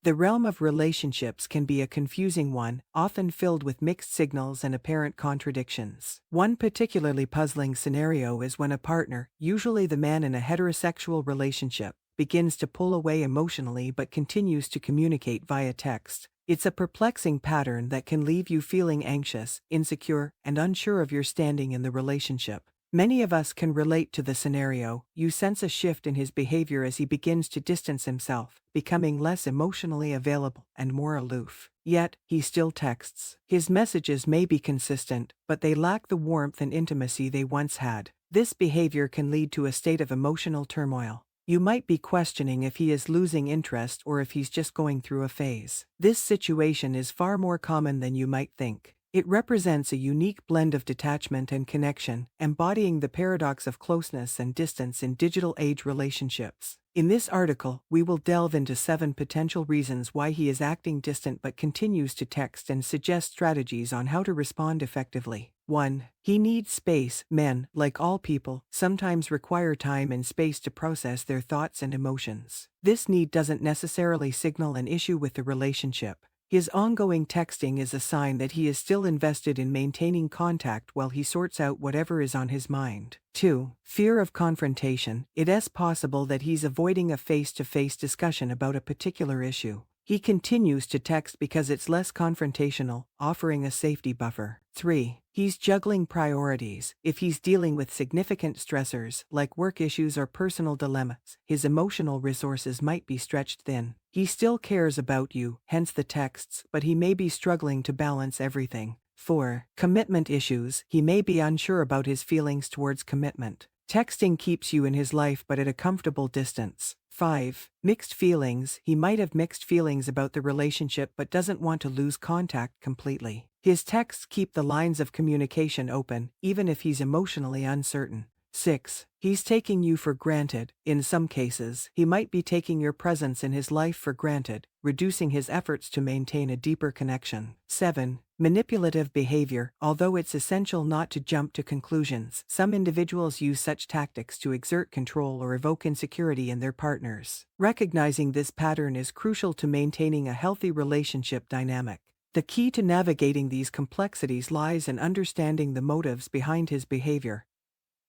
The realm of relationships can be a confusing one, often filled with mixed signals and apparent contradictions. One particularly puzzling scenario is when a partner, usually the man in a heterosexual relationship, begins to pull away emotionally but continues to communicate via text. It's a perplexing pattern that can leave you feeling anxious, insecure, and unsure of your standing in the relationship. Many of us can relate to the scenario. You sense a shift in his behavior as he begins to distance himself, becoming less emotionally available and more aloof. Yet, he still texts. His messages may be consistent, but they lack the warmth and intimacy they once had. This behavior can lead to a state of emotional turmoil. You might be questioning if he is losing interest or if he's just going through a phase. This situation is far more common than you might think. It represents a unique blend of detachment and connection, embodying the paradox of closeness and distance in digital age relationships. In this article, we will delve into 7 potential reasons why he is acting distant but continues to text and suggest strategies on how to respond effectively. 1. He needs space. Men, like all people, sometimes require time and space to process their thoughts and emotions. This need doesn't necessarily signal an issue with the relationship. His ongoing texting is a sign that he is still invested in maintaining contact while he sorts out whatever is on his mind. 2. Fear of confrontation. It is possible that he's avoiding a face-to-face discussion about a particular issue. He continues to text because it's less confrontational, offering a safety buffer. 3. He's juggling priorities. If he's dealing with significant stressors, like work issues or personal dilemmas, his emotional resources might be stretched thin. He still cares about you, hence the texts, but he may be struggling to balance everything. 4. Commitment issues. He may be unsure about his feelings towards commitment. Texting keeps you in his life but at a comfortable distance. 5. Mixed feelings. He might have mixed feelings about the relationship but doesn't want to lose contact completely. His texts keep the lines of communication open, even if he's emotionally uncertain. 6. He's taking you for granted. In some cases, he might be taking your presence in his life for granted, reducing his efforts to maintain a deeper connection. 7. Manipulative behavior. Although it's essential not to jump to conclusions, some individuals use such tactics to exert control or evoke insecurity in their partners. Recognizing this pattern is crucial to maintaining a healthy relationship dynamic. The key to navigating these complexities lies in understanding the motives behind his behavior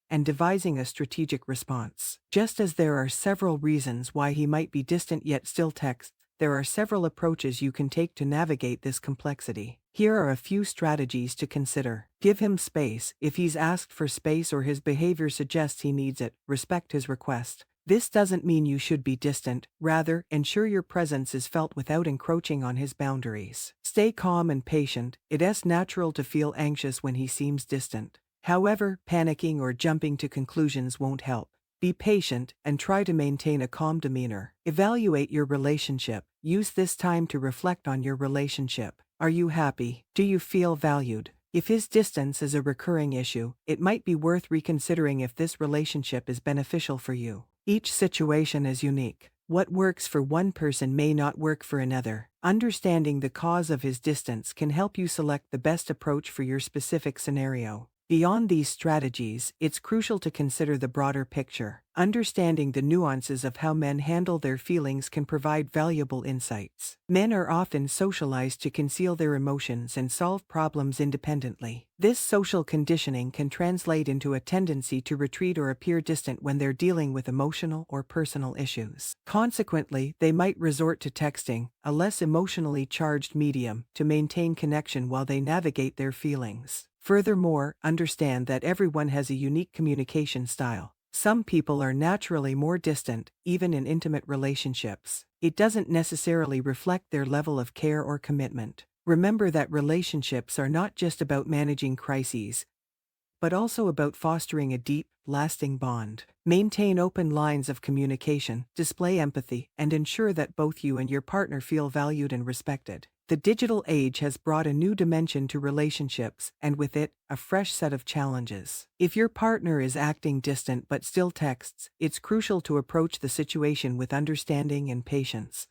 and devising a strategic response. Just as there are several reasons why he might be distant yet still texts, there are several approaches you can take to navigate this complexity. Here are a few strategies to consider. Give him space. If he's asked for space or his behavior suggests he needs it, respect his request. This doesn't mean you should be distant, rather, ensure your presence is felt without encroaching on his boundaries. Stay calm and patient. It is natural to feel anxious when he seems distant. However, panicking or jumping to conclusions won't help. Be patient and try to maintain a calm demeanor. Evaluate your relationship. Use this time to reflect on your relationship. Are you happy? Do you feel valued? If his distance is a recurring issue, it might be worth reconsidering if this relationship is beneficial for you. Each situation is unique. What works for one person may not work for another. Understanding the cause of his distance can help you select the best approach for your specific scenario. Beyond these strategies, it's crucial to consider the broader picture. Understanding the nuances of how men handle their feelings can provide valuable insights. Men are often socialized to conceal their emotions and solve problems independently. This social conditioning can translate into a tendency to retreat or appear distant when they're dealing with emotional or personal issues. Consequently, they might resort to texting, a less emotionally charged medium, to maintain connection while they navigate their feelings. Furthermore, understand that everyone has a unique communication style. Some people are naturally more distant, even in intimate relationships. It doesn't necessarily reflect their level of care or commitment. Remember that relationships are not just about managing crises, but also about fostering a deep, lasting bond. Maintain open lines of communication, display empathy, and ensure that both you and your partner feel valued and respected. The digital age has brought a new dimension to relationships, and with it, a fresh set of challenges. If your partner is acting distant but still texts, it's crucial to approach the situation with understanding and patience.